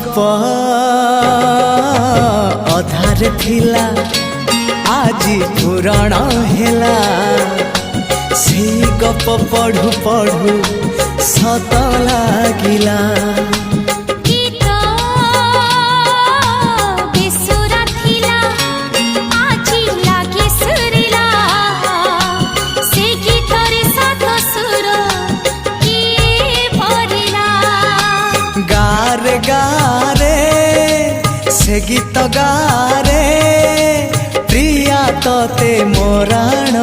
गप अधार थिला आजी पुराण हेला से गप पढ़ु पढ़ु सत लागिला गारे गारे से गीत गारे प्रिया तोते मोराण